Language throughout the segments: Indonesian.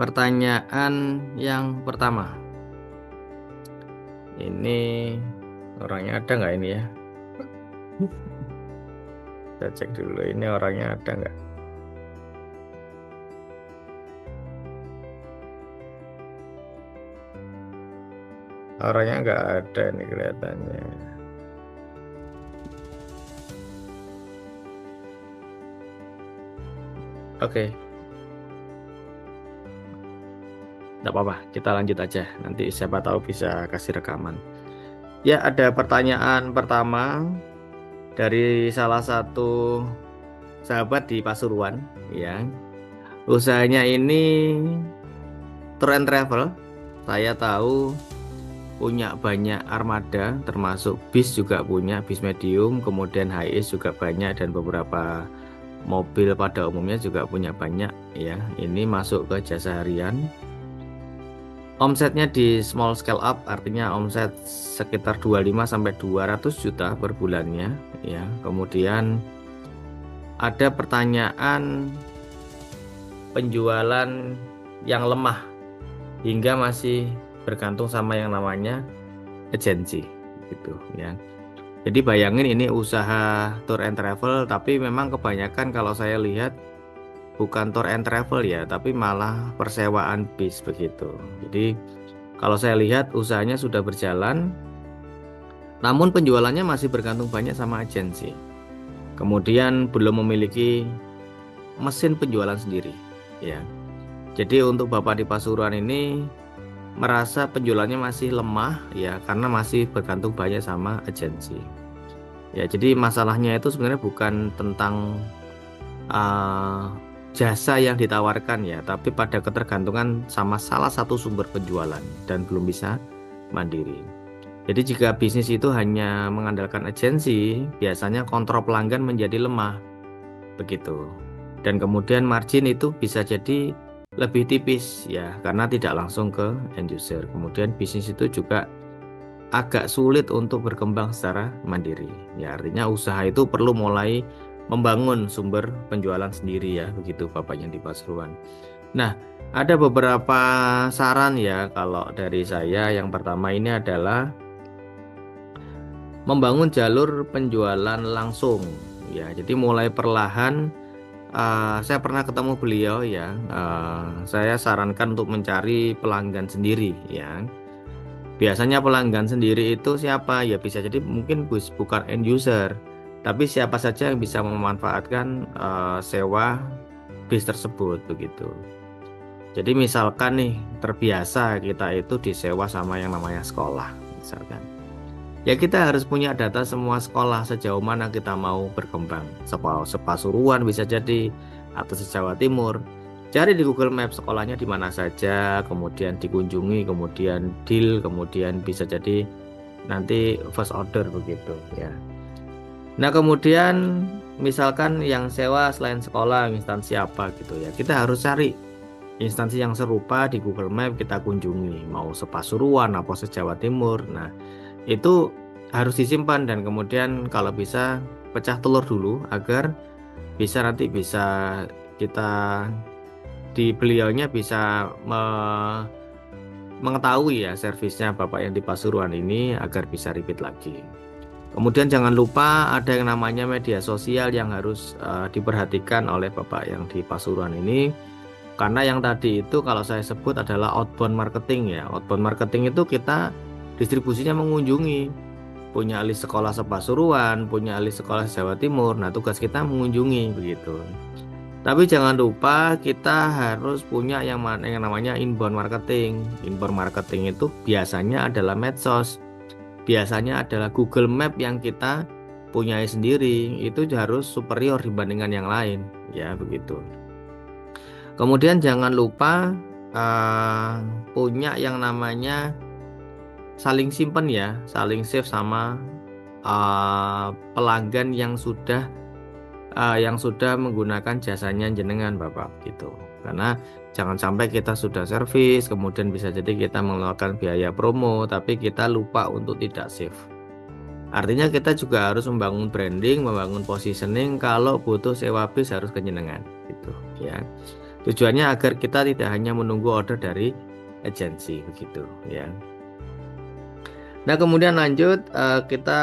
Pertanyaan yang pertama, ini orangnya ada nggak ini ya? Kita cek dulu, ini orangnya ada nggak? Orangnya nggak ada ini kelihatannya. Oke, nggak apa-apa, kita lanjut aja. Nanti siapa tahu bisa kasih rekaman. Ya, ada pertanyaan pertama dari salah satu sahabat di Pasuruan, ya. Usahanya ini tour and travel. Saya tahu punya banyak armada, termasuk bis juga punya, bis medium, kemudian HIS juga banyak, dan beberapa mobil pada umumnya juga punya banyak, ya. Ini masuk ke jasa harian. Omsetnya di small scale up, artinya omset sekitar 25 sampai 200 juta per bulannya, ya. Kemudian ada pertanyaan penjualan yang lemah hingga masih bergantung sama yang namanya agensi, gitu ya. Jadi bayangin ini usaha tour and travel, tapi memang kebanyakan kalau saya lihat bukan tour and travel ya, tapi malah persewaan bis begitu. Jadi kalau saya lihat usahanya sudah berjalan, namun penjualannya masih bergantung banyak sama agensi. Kemudian belum memiliki mesin penjualan sendiri, ya. Jadi untuk Bapak di Pasuruan ini merasa penjualannya masih lemah, ya, karena masih bergantung banyak sama agensi. Ya, jadi masalahnya itu sebenarnya bukan tentang jasa yang ditawarkan ya, tapi pada ketergantungan sama salah satu sumber penjualan dan belum bisa mandiri. Jadi jika bisnis itu hanya mengandalkan agensi, biasanya kontrol pelanggan menjadi lemah, begitu. Dan kemudian margin itu bisa jadi lebih tipis ya, karena tidak langsung ke end user. Kemudian bisnis itu juga agak sulit untuk berkembang secara mandiri. Ya, artinya usaha itu perlu mulai membangun sumber penjualan sendiri ya, begitu Bapak yang di Pasuruan. Nah, ada beberapa saran ya kalau dari saya. Yang pertama ini adalah membangun jalur penjualan langsung ya. Jadi mulai perlahan. Saya pernah ketemu beliau ya. Saya sarankan untuk mencari pelanggan sendiri ya. Biasanya pelanggan sendiri itu siapa? Ya bisa jadi mungkin bukan end user, tapi siapa saja yang bisa memanfaatkan sewa bis tersebut begitu. Jadi misalkan nih terbiasa kita itu disewa sama yang namanya sekolah misalkan. Ya kita harus punya data semua sekolah sejauh mana kita mau berkembang. Sepasuruan bisa jadi atau se-Jawa Timur. Cari di Google Maps sekolahnya di mana saja, kemudian dikunjungi, kemudian deal, kemudian bisa jadi nanti first order begitu ya. Nah kemudian misalkan yang sewa selain sekolah instansi apa gitu ya, kita harus cari instansi yang serupa di Google Maps, kita kunjungi, mau sepasuruan atau se-Jawa Timur. Nah itu harus disimpan dan kemudian kalau bisa pecah telur dulu agar nanti bisa kita di beliaunya bisa mengetahui ya servisnya Bapak yang di Pasuruan ini agar bisa repeat lagi. Kemudian jangan lupa ada yang namanya media sosial yang harus diperhatikan oleh Bapak yang di Pasuruan ini, karena yang tadi itu kalau saya sebut adalah outbound marketing ya. Outbound marketing itu kita distribusinya mengunjungi, punya list sekolah sepasuruan, punya list sekolah Jawa Timur. Nah tugas kita mengunjungi begitu. Tapi jangan lupa kita harus punya yang namanya inbound marketing. Inbound marketing itu biasanya adalah medsos, biasanya adalah Google Map yang kita punyai sendiri, itu harus superior dibandingkan yang lain, ya begitu. Kemudian jangan lupa punya yang namanya saling simpen ya, saling save sama pelanggan yang sudah menggunakan jasanya jenengan Bapak gitu. Karena jangan sampai kita sudah servis kemudian bisa jadi kita mengeluarkan biaya promo tapi kita lupa untuk tidak save. Artinya kita juga harus membangun branding, membangun positioning, kalau butuh sewa bis harus ke jenengan gitu ya. Tujuannya agar kita tidak hanya menunggu order dari agensi begitu ya. Nah, kemudian lanjut kita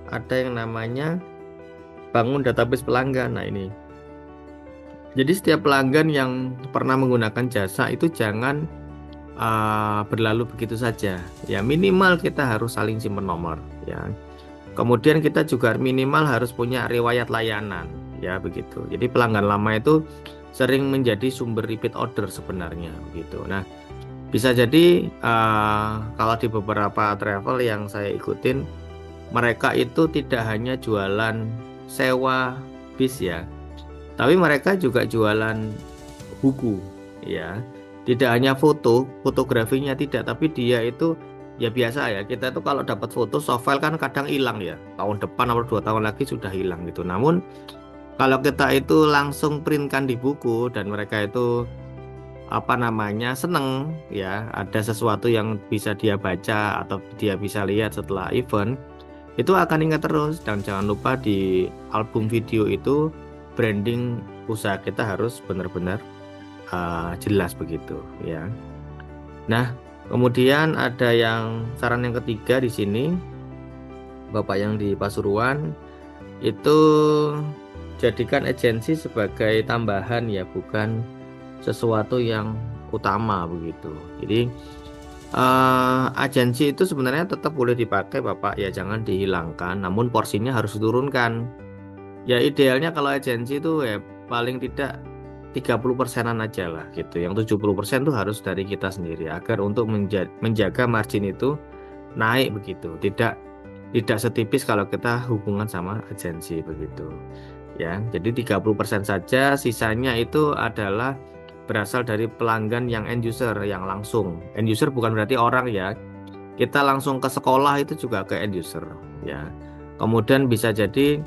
ada yang namanya bangun database pelanggan. Nah, ini. Jadi setiap pelanggan yang pernah menggunakan jasa itu jangan berlalu begitu saja. Ya, minimal kita harus saling simpan nomor ya. Kemudian kita juga minimal harus punya riwayat layanan ya begitu. Jadi pelanggan lama itu sering menjadi sumber repeat order sebenarnya begitu. Nah, bisa jadi kalau di beberapa travel yang saya ikutin, mereka itu tidak hanya jualan sewa bis ya, tapi mereka juga jualan buku ya. Tidak hanya fotografinya tidak, tapi dia itu ya biasa ya. Kita tuh kalau dapat foto soft file kan kadang hilang ya. Tahun depan atau 2 tahun lagi sudah hilang gitu. Namun kalau kita itu langsung printkan di buku dan mereka itu apa namanya seneng ya, ada sesuatu yang bisa dia baca atau dia bisa lihat setelah event, itu akan ingat terus. Dan jangan lupa di album video itu branding usaha kita harus benar-benar jelas begitu ya. Nah, kemudian ada yang saran yang ketiga di sini, Bapak yang di Pasuruan, itu jadikan agensi sebagai tambahan ya, bukan sesuatu yang utama begitu. Jadi agensi itu sebenarnya tetap boleh dipakai Bapak ya, jangan dihilangkan, namun porsinya harus diturunkan. Ya idealnya kalau agensi itu ya paling tidak 30%-an aja lah gitu. Yang 70% itu harus dari kita sendiri agar untuk menjaga margin itu naik begitu. Tidak setipis kalau kita hubungan sama agensi begitu. Ya, jadi 30% saja, sisanya itu adalah berasal dari pelanggan yang end user, yang langsung. End user bukan berarti orang ya. Kita langsung ke sekolah itu juga ke end user ya. Kemudian bisa jadi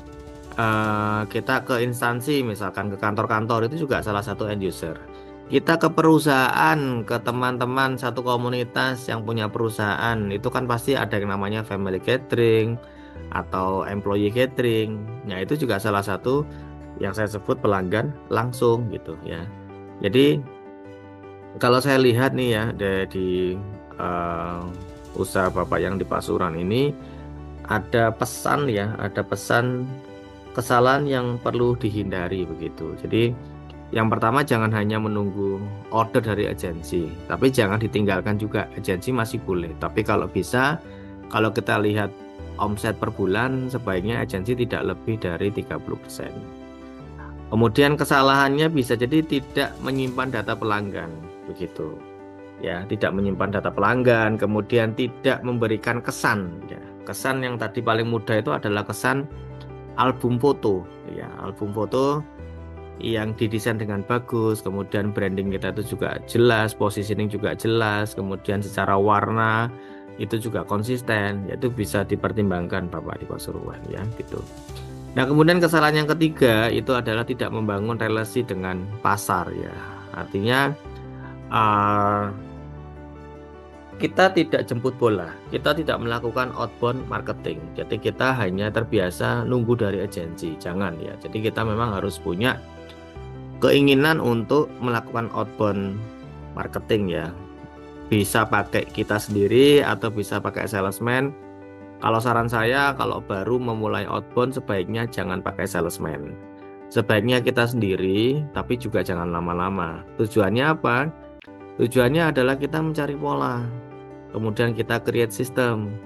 kita ke instansi, misalkan ke kantor-kantor, itu juga salah satu end user. Kita ke perusahaan, ke teman-teman satu komunitas yang punya perusahaan, itu kan pasti ada yang namanya family catering atau employee catering. Nah, itu juga salah satu yang saya sebut pelanggan langsung gitu ya. Jadi kalau saya lihat nih ya di usaha Bapak yang di Pasuruan ini, ada pesan ya, ada pesan kesalahan yang perlu dihindari begitu. Jadi yang pertama, jangan hanya menunggu order dari agensi, tapi jangan ditinggalkan juga. Agensi masih boleh, tapi kalau bisa, kalau kita lihat omset per bulan, sebaiknya agensi tidak lebih dari 30%. Kemudian kesalahannya bisa jadi tidak menyimpan data pelanggan begitu ya, tidak menyimpan data pelanggan, kemudian tidak memberikan kesan ya. Kesan yang tadi paling mudah itu adalah kesan album foto ya, album foto yang didesain dengan bagus, kemudian branding kita itu juga jelas, positioning juga jelas, kemudian secara warna itu juga konsisten, yaitu bisa dipertimbangkan Bapak di Pasuruan ya gitu. Nah, kemudian kesalahan yang ketiga itu adalah tidak membangun relasi dengan pasar ya. Artinya kita tidak jemput bola, kita tidak melakukan outbound marketing. Jadi kita hanya terbiasa nunggu dari agensi, jangan ya. Jadi kita memang harus punya keinginan untuk melakukan outbound marketing ya. Bisa pakai kita sendiri atau bisa pakai salesman. Kalau saran saya, kalau baru memulai outbound sebaiknya jangan pakai salesman. Sebaiknya kita sendiri, tapi juga jangan lama-lama. Tujuannya apa? Tujuannya adalah kita mencari pola, kemudian kita create sistem.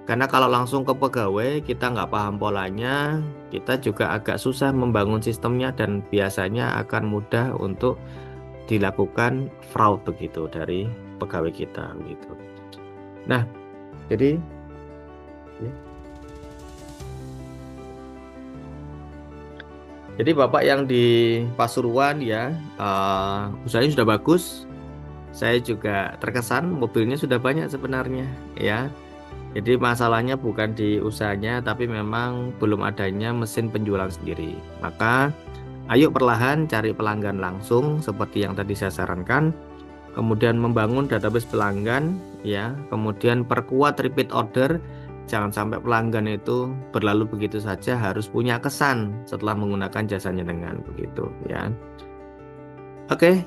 Karena kalau langsung ke pegawai, kita nggak paham polanya, kita juga agak susah membangun sistemnya dan biasanya akan mudah untuk dilakukan fraud begitu dari pegawai kita gitu. Nah, jadi Bapak yang di Pasuruan ya, usahanya sudah bagus. Saya juga terkesan mobilnya sudah banyak sebenarnya ya. Jadi masalahnya bukan di usahanya, tapi memang belum adanya mesin penjualan sendiri. Maka ayo perlahan cari pelanggan langsung seperti yang tadi saya sarankan. Kemudian membangun database pelanggan ya. Kemudian perkuat repeat order. Jangan sampai pelanggan itu berlalu begitu saja, harus punya kesan setelah menggunakan jasanya dengan begitu ya. Oke.